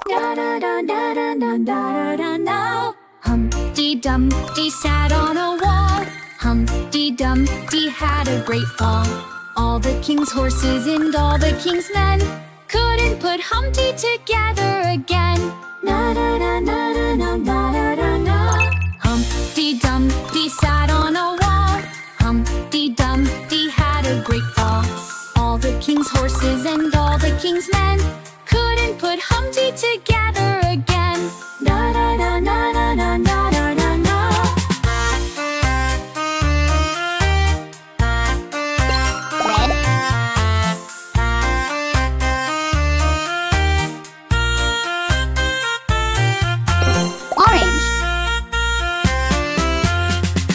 Da-da-da-da-da-da-da-da. Humpty Dumpty sat on a wall. Humpty Dumpty had a great fall. All the king's horses and all the king's men couldn't put Humpty together again. Na-da-da-da-da-da-da-da-da. Humpty Dumpty sat on a wall. Humpty Dumpty had a great fall. All the king's horses and all the king's men couldn't put Humpty together again. Da-da-da-da-da-da-da-da-da. Red. Orange.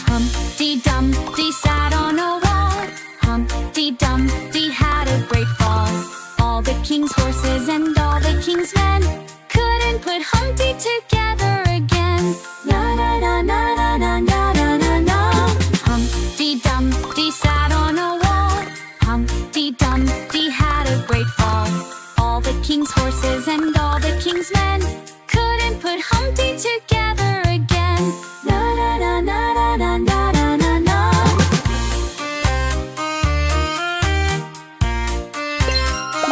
Humpty Dumpty sat on a wall. Humpty Dumpty had a great fall. All the king's horses and all the king's men couldn't put Humpty together again. Na-na-na-na-na-na-na-na-na. Humpty Dumpty sat on a wall. Humpty Dumpty had a great fall. All the king's horses and all the king's men couldn't put Humpty together again. Na-na-na-na-na-na-na-na-na.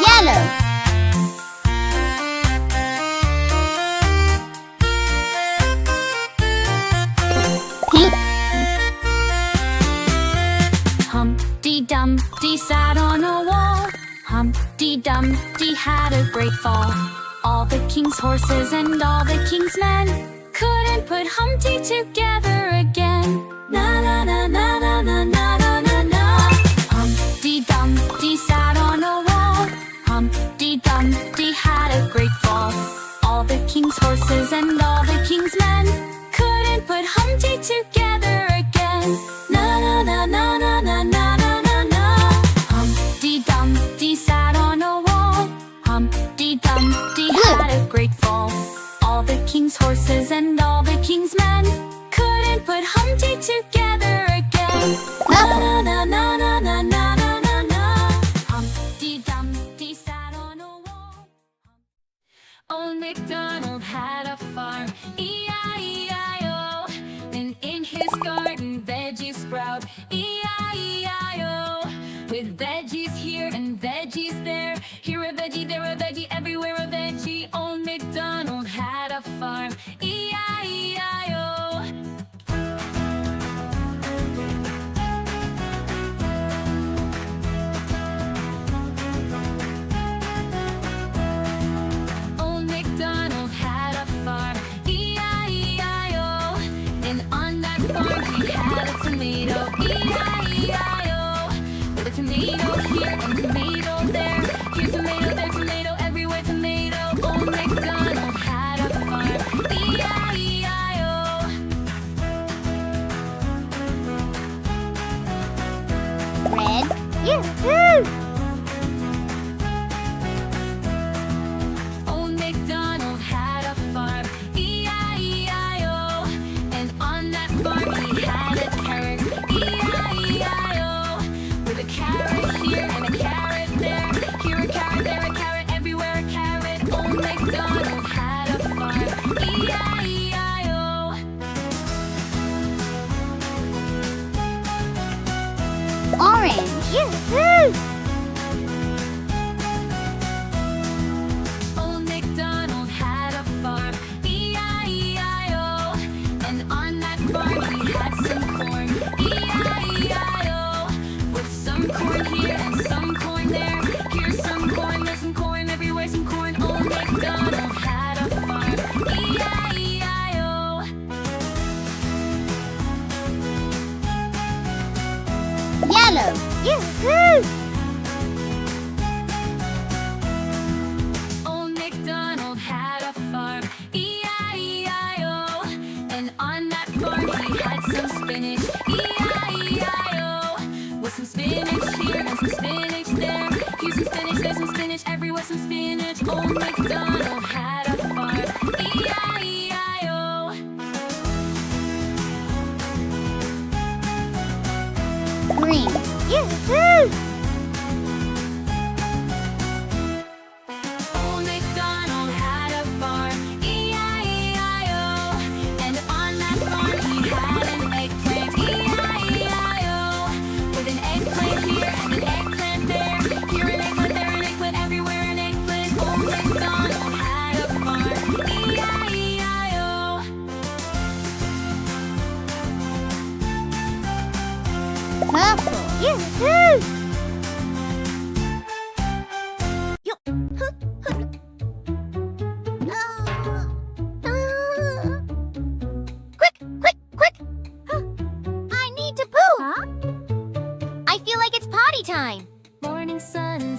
Yellow. Pink. Humpty Dumpty sat on a wall. Humpty Dumpty had a great fall. All the king's horses and all the king's men couldn't put Humpty together again. Na-na-na-na-na-na-na-na-na. Humpty Dumpty sat on a wall. Humpty Dumpty had a great fall. All the king's horses and all the king's men couldn't put Humpty together again. Na-na-na-na-na-na-na-na-na. Humpty Dumpty sat on a wall. Humpty Dumpty had a great fall. All the king's horses and all the king's men couldn't put Humpty together again. Na-na-na-na-na-na-na-na-na. Humpty Dumpty sat on a wall. Old MacDonald had a farm, E-I-E-I-O. And in his garden veggies sprout, E-I-E-I-O. With veggies here and veggies there, here a veggie, there a veggie, everywhere a veggie. Old MacDonald had a farm, E-I-E-I-O. Old MacDonald had a farm, E-I-E-I-O. And on that farm he had a tomato, E-I-E-I-O. With a tomato here and tomato there, here's tomato, there tomato, everywhere tomato. Old MacDonald had a farm, E-I-E-I-O. Red. Yoo-hoo! Old MacDonald had a farm, E-I-E-I-O. And on that farm he had a carrot, E-I-E-I-O. With a carrot here and a carrot there, here a carrot, there a carrot, everywhere a carrot. Old MacDonald had a farm, E-I-E-I-O. Orange. Yoo-hoo! Old MacDonald had a farm, E-I-E-I-O. And on that farm he had some corn, E-I-E-I-O. With some corn here and some corn there, here's some corn, there's some corn, everywhere some corn. Old MacDonald had a farm, E-I-E-I-O. Yellow. Yoo-hoo! Old MacDonald had a farm, E-I-E-I-O. And on that farm he had some spinach, E-I-E-I-O. With some spinach here and some spinach there, here's some spinach, there's some spinach, everywhere some spinach. Old MacDonald had a farm, E-I-E-I-O. Green. Yoo-hoo! Old MacDonald had a farm,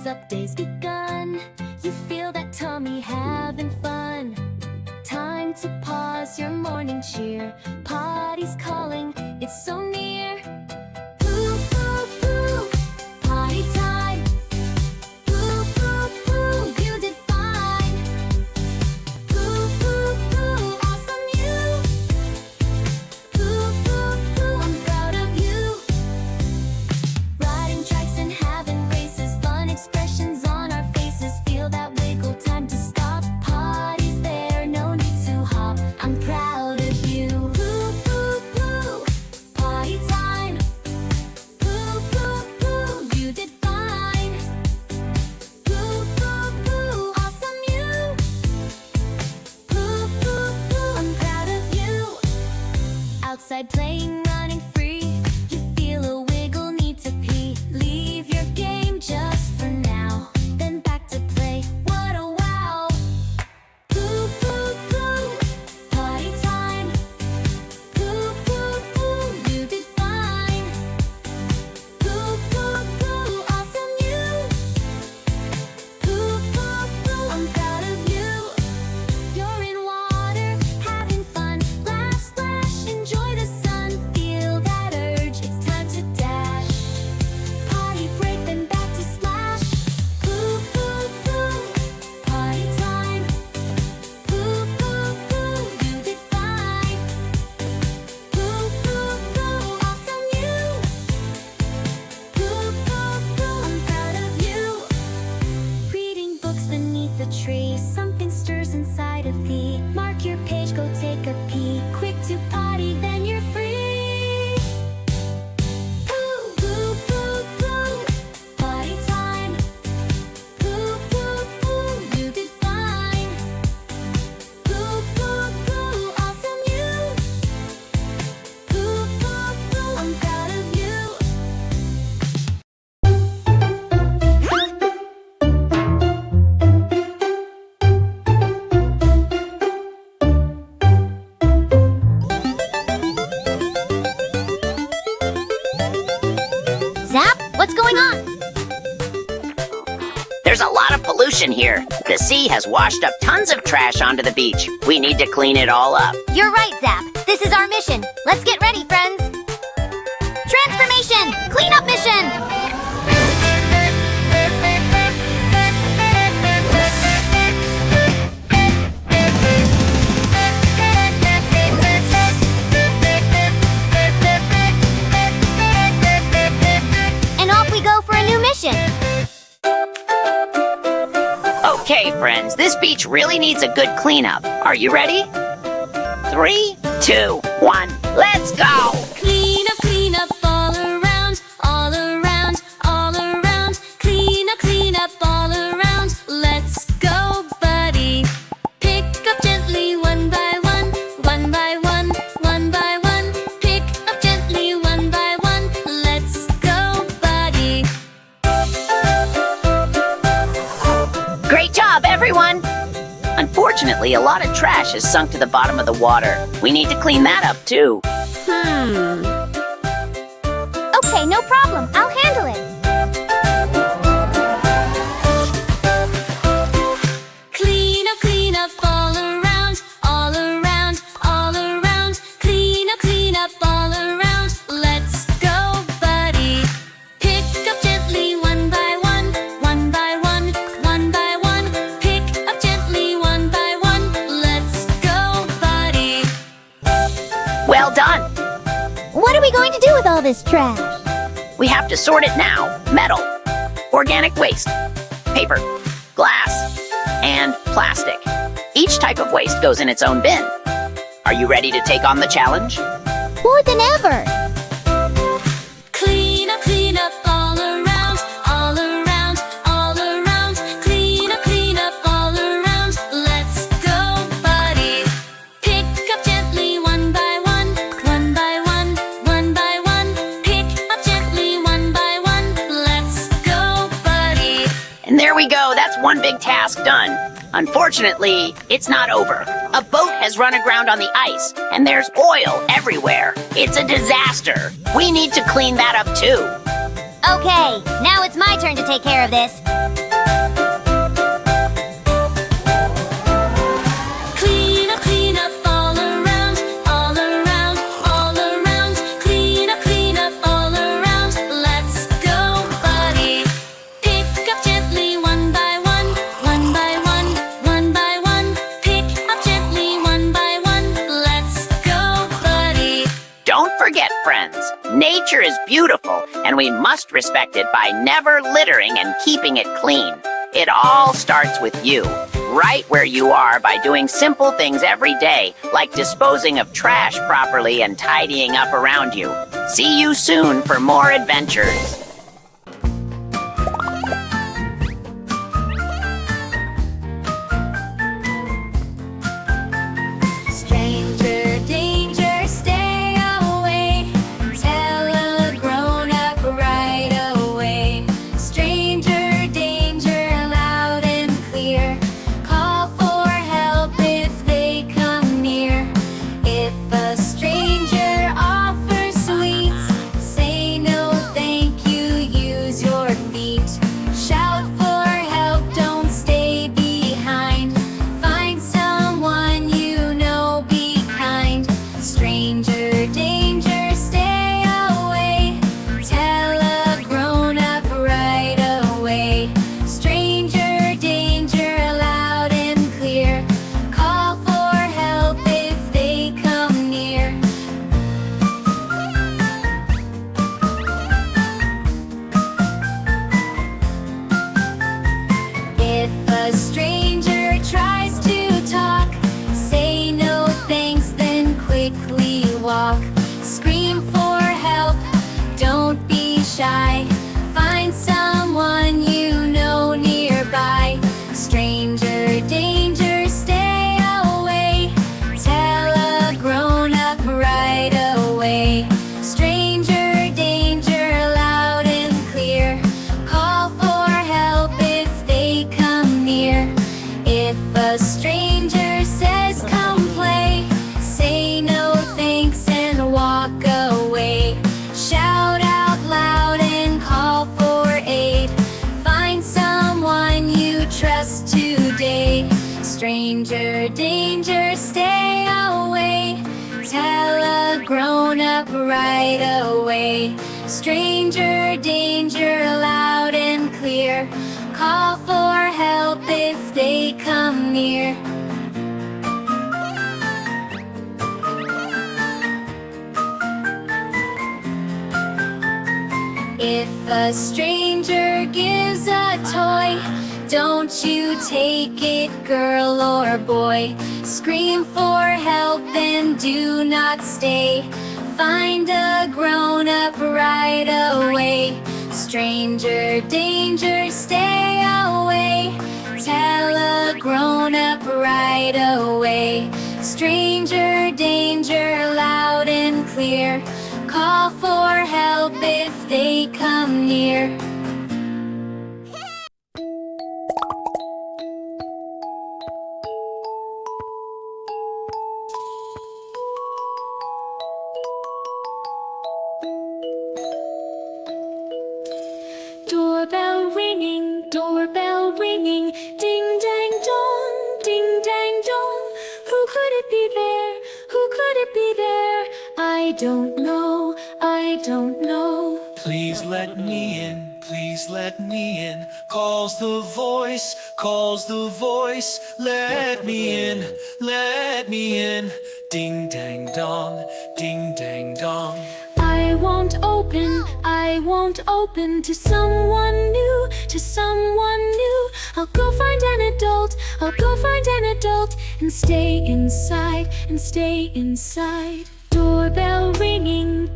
time's up, day's begun. You feel that tummy having fun. Time to pause your morning cheer. Potty's calling, it's so near. Poo, poo, poo, potty time. Poo, poo, poo, you did fine. Poo, poo, poo, awesome you. Poo, poo, poo, I'm proud of you. Riding trikes and having races, fun expressions on our faces. Feel that wiggle, time to stop. Potty's there, no need to hop. I'm proud of you. Poo, poo, poo, potty time. Poo, poo, poo, you did fine. Poo, poo, poo, awesome you. Poo, poo, poo, I'm proud of you. Outside playing, running free. You feel a wiggle, need to pee. Leave your game just for now, then back to play. What a wow! Poo, poo, poo, potty time. Poo, poo, poo, you did fine. Poo, poo, poo, awesome you. Poo, poo, poo, I'm proud of you. You're in water, having fun. Laugh, splash, enjoy the sun. Feel that urge, it's time to dash. Potty break, then back to splash. Poo, poo, poo, potty time. Poo, poo, poo, you did fine. Poo, poo, poo, awesome you. Poo, poo, poo, I'm proud of you. Reading books beneath the tree, something stirs inside of thee. Mark your page, go take a pee. Quick to potty, then you're free. Poo, poo, poo, poo, potty time. Poo, poo, poo, you did fine. Poo, poo, poo, awesome you. Poo, poo, poo, I'm proud of you. Zap, what's going on? There's a lot of pollution here. The sea has washed up tons of trash onto the beach. We need to clean it all up. You're right, Zap. This is our mission. Let's get ready, friends. Transformation! Cleanup mission! And off we go for a new mission. Okay, friends, this beach really needs a good cleanup. Are you ready? 3, 2, 1, let's go! Clean up all around, all around, all around. Clean up all around. Let's go, buddy. Pick up gently one by one, one by one, one by one. Pick up gently one by one. Let's go, buddy. Great job, everyone! Unfortunately, a lot of trash has sunk to the bottom of the water. We need to clean that up, too. Okay, no problem. I'll handle it. Clean up all around, all around, all around. Clean up all around. Let's go, buddy. Pick up gently one by one, one by one, one by one. Pick up gently one by one. Let's go, buddy. Well done! What are we going to do with all this trash? We have to sort it now. Metal, organic waste, paper, glass, and plastic. Each type of waste goes in its own bin. Are you ready to take on the challenge? More than ever. Clean up all around, all around, all around. Clean up all around. Let's go, buddy. Pick up gently one by one, one by one, one by one. Pick up gently one by one. Let's go, buddy. And there we go. That's one big task done. Unfortunately, it's not over. A boat has run aground on the ice, and there's oil everywhere. It's a disaster. We need to clean that up too. Okay, now it's my turn to take care of this. Nature is beautiful, and we must respect it by never littering and keeping it clean. It all starts with you, right where you are, by doing simple things every day, like disposing of trash properly and tidying up around you. See you soon for more adventures. Stranger danger, stay away. Tell a grown-up right away. Stranger danger, loud and clear. Call for help if they come near. If a stranger offers sweets, say no thank you, use your feet. Shout for help, don't stay behind. Find someone you know, be kind. Stranger danger, stay away. Tell a grown-up right away. Stranger danger, loud and clear. Call for help if they come near. If a stranger tries to talk, say no thanks, then quickly walk. Scream for help, don't be shy. Find someone you know nearby. Stranger danger, stay away. Tell a grown-up right away. Stranger danger, loud and clear. Call for help if they come near. If a stranger says come play, say no thanks and walk away. Shout out loud and call for aid. Find someone you trust today. Stranger danger, stay away. Tell a grown-up right away. Stranger danger, loud and clear. Call for help if they come near. If a stranger gives a toy, don't you take it, girl or boy. Scream for help and do not stay. Find a grown-up right away. Stranger danger, stay away. Tell a grown-up right away. Stranger danger, loud and clear. Call for help if they come near. Doorbell ringing, ding dang dong. Who could it be there? Who could it be there? I don't know, I don't know. Please let me in, please let me in. Calls the voice, let me in, let me in. Ding dang dong, ding dang dong. I won't open to someone new, to someone new. I'll go find an adult, I'll go find an adult, and stay inside, and stay inside. Doorbell ringing,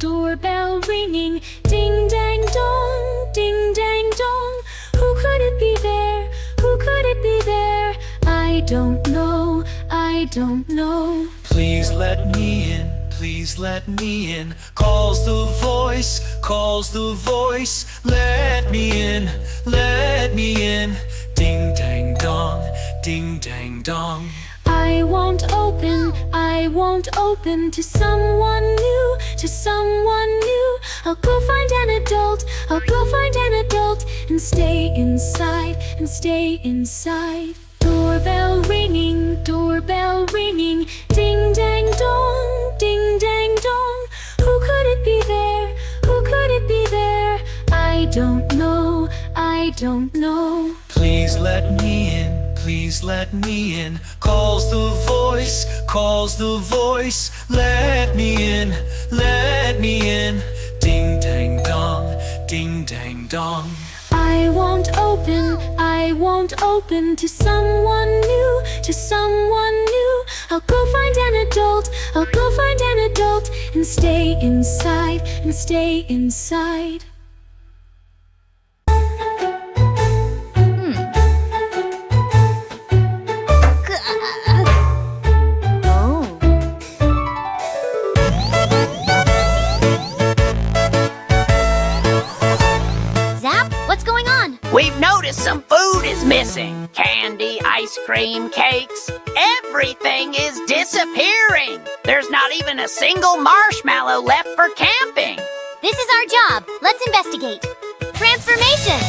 ding dang dong. Who could it be there? Who could it be there? I don't know, I don't know. Please let me in, please let me in. Calls the voice, let me in, let me in. Ding dang dong, ding dang dong. I won't open to someone new, to someone new. I'll go find an adult, I'll go find an adult, and stay inside, and stay inside. Doorbell ringing, ding dang dong. Who could it be there? Who could it be there? I don't know, I don't know. Please let me in, please let me in. Calls the voice, let me in, let me in. Ding ding dang dong. I won't open to someone new, to someone new. I'll go find an adult, I'll go find an adult and stay inside, and stay inside. We've noticed some food is missing. Candy, ice cream, cakes. Everything is disappearing. There's not even a single marshmallow left for camping. This is our job. Let's investigate. Transformation!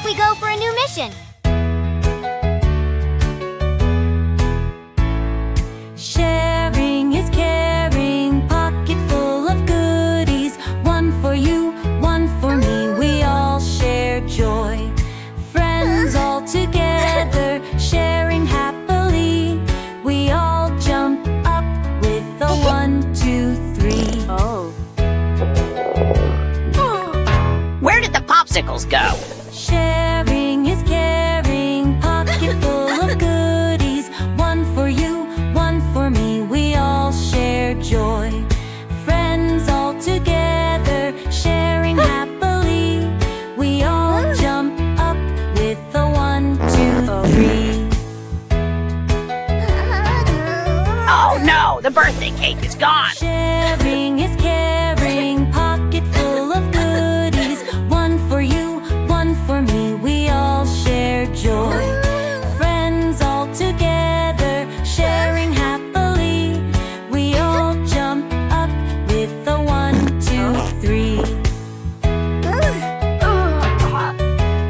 We go for a new mission. Sharing is caring, pocket full of goodies. One for you, one for me, we all share joy. Friends all together, sharing happily. We all jump up with a 1, 2, 3. Oh. Where did the popsicles go? Sharing is caring, pocket full of goodies. One for you, one for me, we all share joy. Friends all together, sharing happily. We all jump up with a 1, 2, 3. Oh no, the birthday cake is gone. Sharing is caring, pocket full of goodies. One for you, one for me, we all share joy. Friends all together, sharing happily. We all jump up with a 1, 2, 3.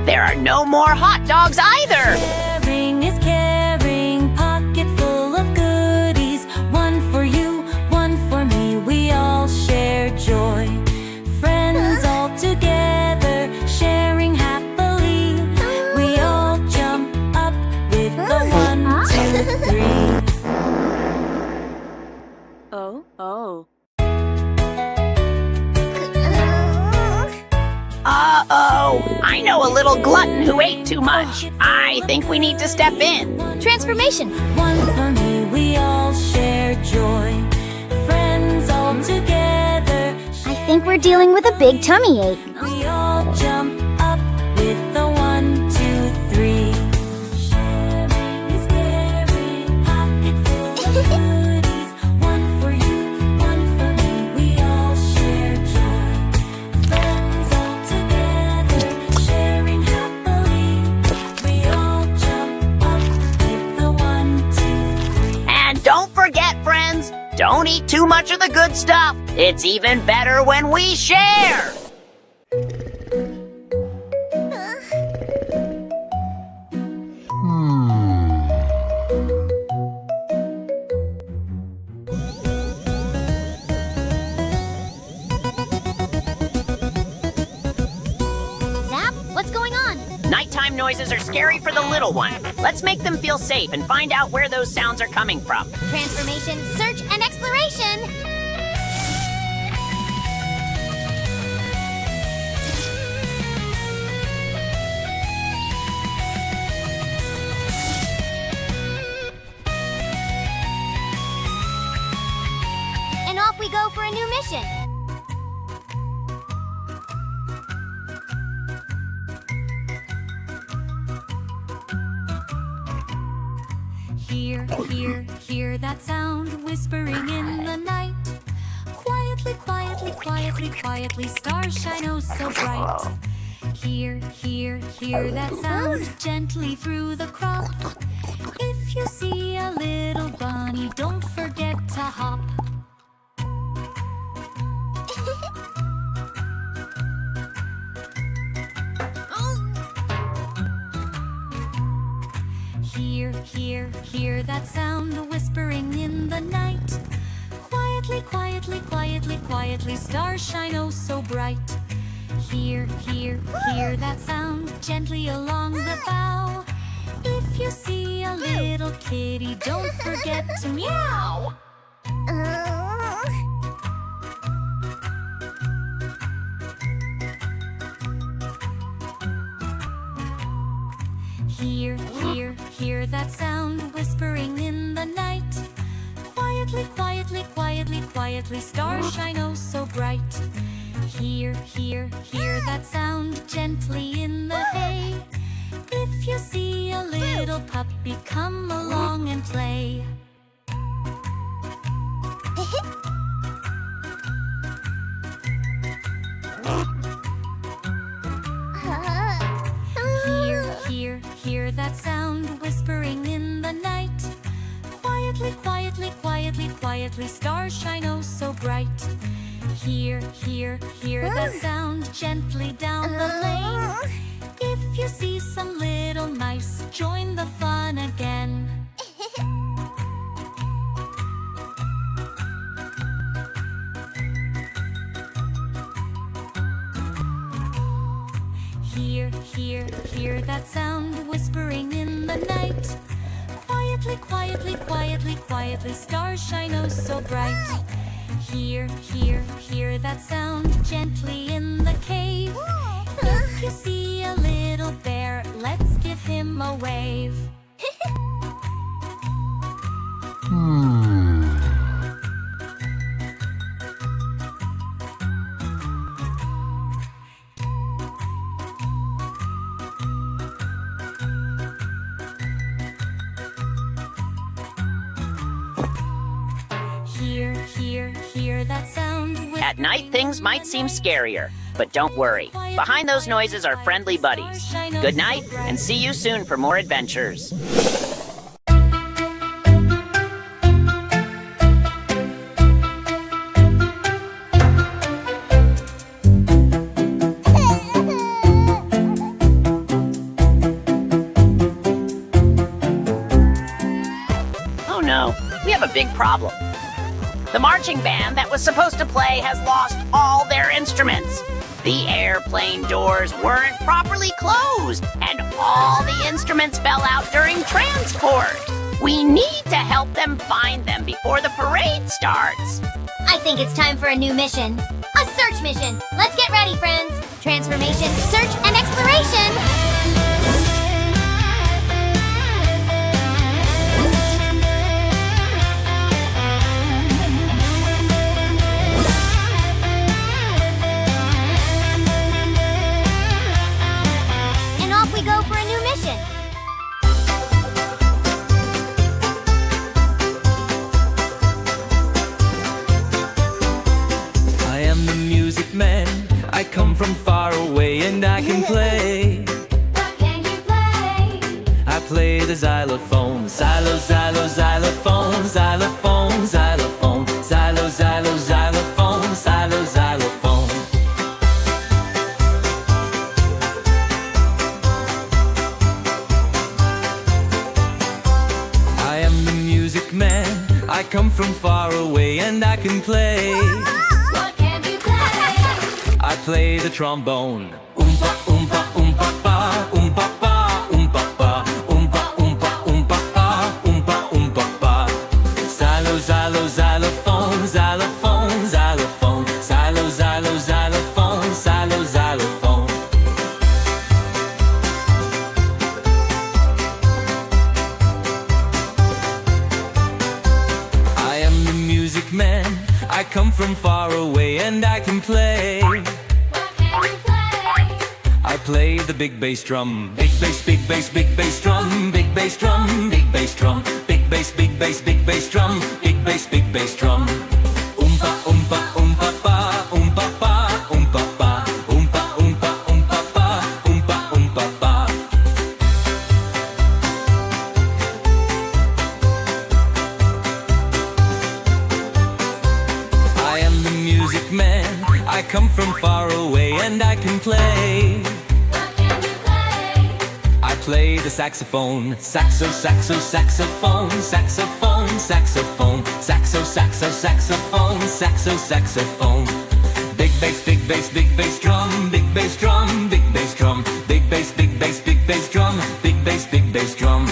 There are no more hot dogs either. Sharing is caring, pocket full of goodies. One for you, one for me, we all share joy. Friends all together, sharing happily. We all jump up with a 1, 2, 3. Oh. Uh-oh, I know a little glutton who ate too much. I think we need to step in. Transformation. One for me, we all share joy. Friends all together. I think we're dealing with a big tummy ache. We all jump up with a 1, 2, 3. Sharing is caring, pocket full of goodies. One for you, one for me, we all share joy. Friends all together, sharing happily. We all jump up with a 1, 2, 3. And don't forget, friends, don't eat too much of the good stuff. It's even better when we share. Zap, what's going on? Nighttime noises are scary for the little one. Let's make them feel safe and find out where those sounds are coming from. Transformation, search, and exploration! And off we go for a new mission. Hear that sound whispering in the night. Quietly, quietly, quietly, quietly, stars shine oh so bright. Hear that sound gently through the crop. If you see a little bunny, don't forget to hop. Hear that sound whispering in the night. Quietly, quietly, quietly, quietly, stars shine oh so bright. Hear, hear, hear that sound gently along the bough. If you see a little kitty, don't forget to meow. Hear, hear, hear that sound whispering in the night. Quietly, quietly, quietly, quietly, stars shine oh so bright. Hear, hear, hear that sound gently in the hay. If you see a little puppy, come along and play. Hear, hear, hear that sound whispering in the night. Quietly, quietly, quietly, quietly, stars shine oh so bright. Hear, hear, hear that sound gently down the lane. If you see some little mice, join the fun again. Hear, hear, hear that sound whispering in the night. Quietly, quietly, quietly, quietly, stars shine oh so bright. Hear, hear, hear that sound gently in the cave. If you see a little bear, let's give him a wave. Hear, hear, hear that sound. At night, things might seem scarier, but don't worry. Behind those noises are friendly buddies. Good night, and see you soon for more adventures. Oh no, we have a big problem. The marching band that was supposed to play has lost all their instruments. The airplane doors weren't properly closed, and all the instruments fell out during transport. We need to help them find them before the parade starts. I think it's time for a new mission. A search mission. Let's get ready, friends. Transformation, search, and exploration. And off we go for a new mission. I am the music man. I come from far away and I can play. What can you play? I play the xylophone. Xylophone, xylophone, xylophone. Xylophone, xylophone. I am the music man. I come from far away and I can play. What can you play? I play the trombone. Oompa, oompa, oompa, ba, oompa, ba, oompa, ba, oompa, oompa, oompa, ba, oompa, oompa, ba. Xylophone, xylophone, xylophone. Xylophone, xylophone. I am the music man. I come from far away and I can play. What can you play? I play the big bass drum. Big bass, big bass, big bass drum. Big bass drum, big bass drum. Big bass, big bass, big bass drum. Big bass drum. Oompa, oompa, oompa, ba, oompa, ba, oompa, ba. Oompa, oompa, oompa, ba, oompa, oompa, ba. I am the music man. I come from far away and I can play. What can you play? I play the saxophone. Saxophone, saxophone. Saxophone. Big Big bass, big bass, big bass drum. Big bass drum, big bass drum. Big bass, big bass, big bass drum. Big bass, big bass drum.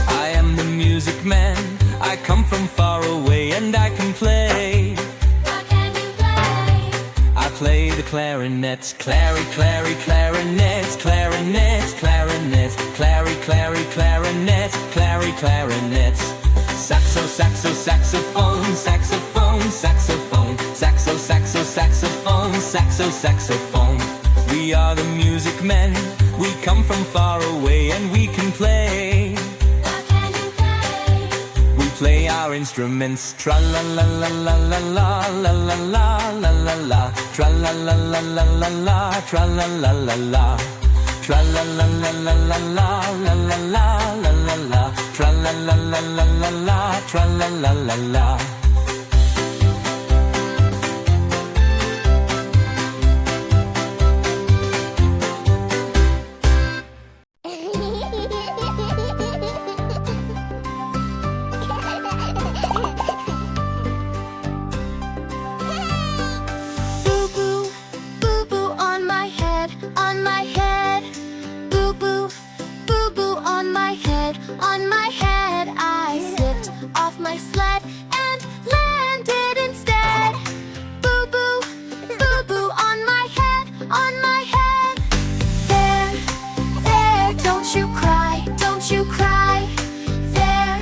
I am the music man. I come from far away and I can play. What can you play? I play the clarinets, clary, clary, clarinets, clarinets, clarinets, clary, clary, clarinets, clary, clarinets. Saxo, saxo, saxophone, saxophone, saxophone, saxo, saxo, saxophone, saxo, saxophone. We are the music men. We come from far away and we can play. What can you play? We play our instruments. Tra la la la la la la la la la la la la. Tra la la la la la la. Tra la la la la. Tra la la la la la la la la la la la la. Tra la la la la la la. Tra la la la la. Boo boo, boo boo on my head, on my head. Boo boo, boo boo on my head, on my head. I slipped off my sled and landed instead. Boo boo, boo boo on my head, on my head. There, there, don't you cry, don't you cry. There,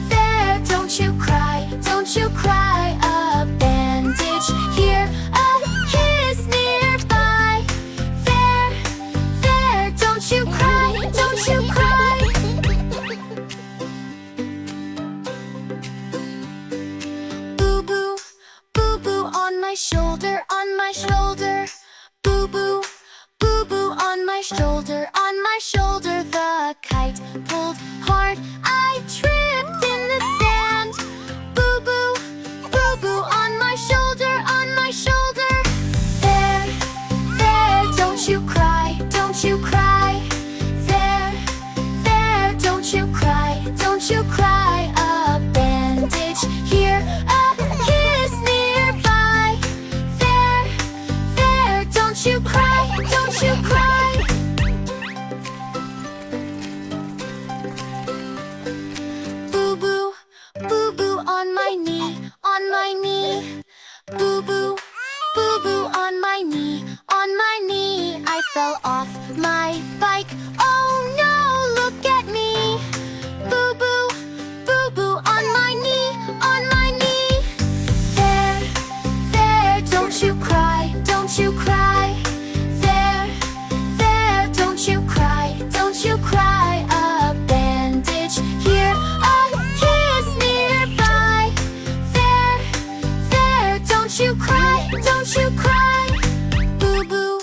there, don't you cry, don't you cry. A bandage here, a kiss nearby. There, there, don't you cry, don't you cry. Boo boo, boo boo on my shoulder, on my shoulder. Boo boo, boo boo on my shoulder, on my shoulder. The kite pulled hard, I tripped in the sand. Boo boo, boo boo on my shoulder, on my shoulder. There, there, don't you cry, don't you cry. There, there, don't you cry, don't you cry. A bandage here, a kiss nearby. There, there, don't you cry, don't you cry. Boo boo, boo boo on my knee, on my knee. Boo boo, boo boo on my knee, on my knee. I fell off my bike, oh no, look at me. Boo boo, boo boo on my knee, on my knee. There, there, don't you cry, don't you cry. There, there, don't you cry, don't you cry. A bandage here, a kiss nearby. There, there, don't you cry, don't you cry. Boo boo,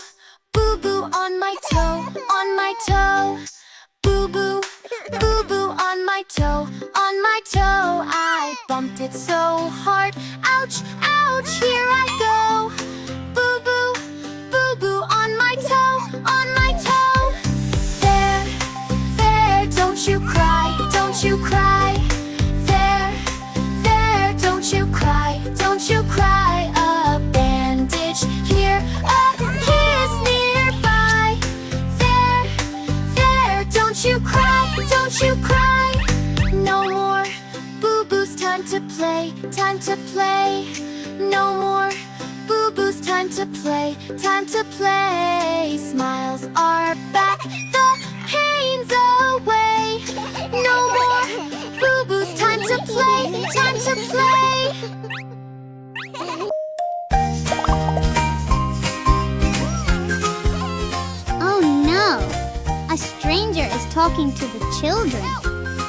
boo boo on my toe, on my toe. Boo boo, boo boo on my toe, on my toe. I bumped it so hard, ouch, ouch, here I go. Boo boo, boo boo on my toe, on my toe. There, there, don't you cry, don't you cry. There, there, don't you cry, don't you cry. A bandage here, a kiss nearby. There, there, don't you cry, don't you cry. No more boo boos, time to play, time to play. No more boo boos, time to play, time to play. Smiles are back, the pain's away. No more boo boos, time to play, time to play. Oh no! A stranger is talking to the children.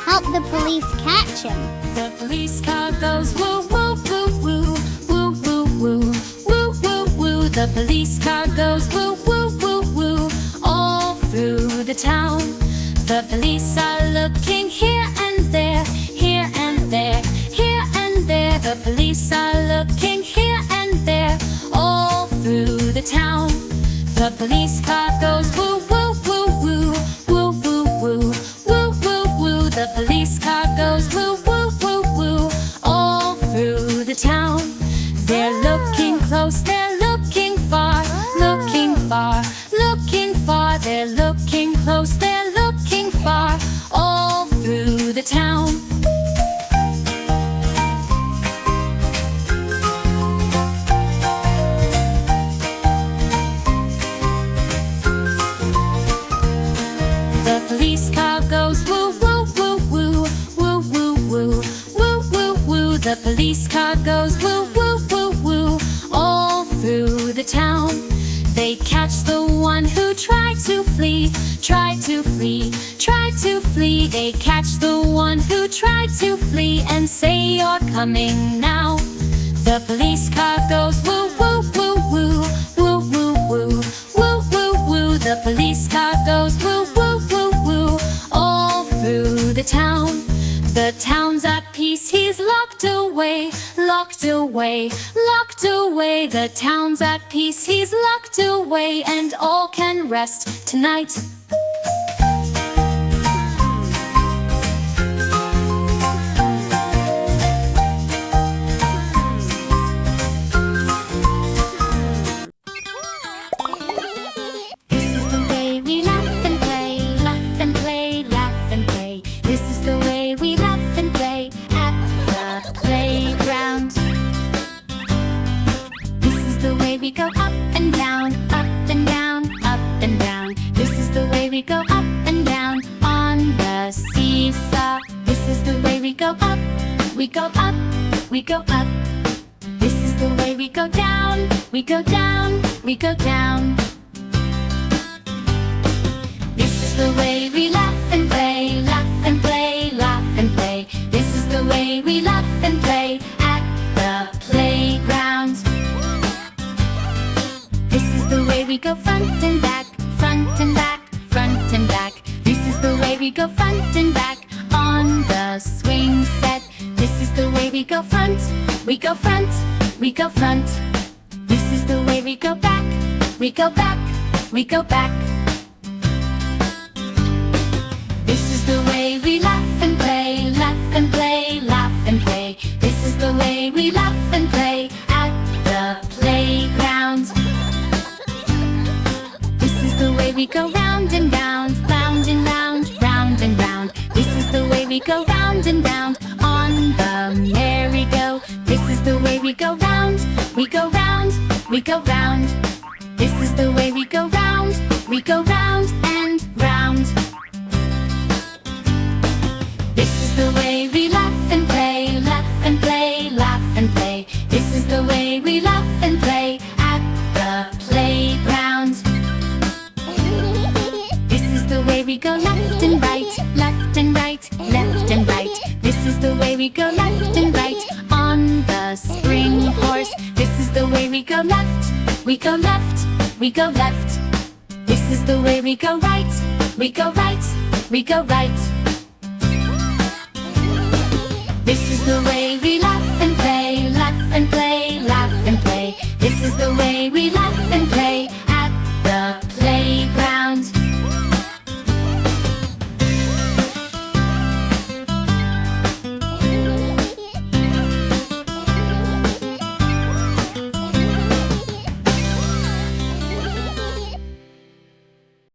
Help the police catch him. The police car goes woo woo woo woo woo woo woo woo woo woo. The police car goes woo woo woo woo all through the town. The police are looking here and there, here and there, here and there. The police are looking here and there all through the town. The police car goes woo woo woo woo woo woo woo woo woo woo. The the one who tried to flee, tried to flee, tried to flee. They catch the one who tried to flee and say, "You're coming now." The police car goes woo woo woo woo, woo woo woo, woo woo woo. The police car goes woo woo woo woo, all through the town. The town's at peace, he's locked away, locked away, locked away. The town's at peace, he's locked away, and all can rest tonight. This is the way we laugh and play, laugh and play, laugh and play. This is the way we laugh and play at the playground. This is the way we go up and down, up and down, up and down. This is the way we go up and down on the seesaw. This is the way we go up, we go up, we go up. This is the way we go down, we go down, we go down. This is the way we laugh and play, laugh and play, laugh and play. This is the way we laugh and play at the playground. This is the way we go front and back, front and back, front and back. This is the way we go front and back on the swing set. This is the way we go front, we go front, we go front. This is the way we go back, we go back, we go back. This is the way we laugh and play, laugh and play, laugh and play. This is the way we laugh and play at the playground. This is the way we go round and round, round and round, round and round. This is the way we go round and round on the merry-go. This is the way we go round, we go round, we go round. This is the way we go round, we go round and round. This is the way we laugh and play, laugh and play, laugh and play. This is the way we laugh and play at the playground. This is the way we go left and right, left and right, left and right. This is the way we go left and right on the spring horse. This is the way we go left, we go left, we go left. This is the way we go right, we go right, we go right. This is the way we laugh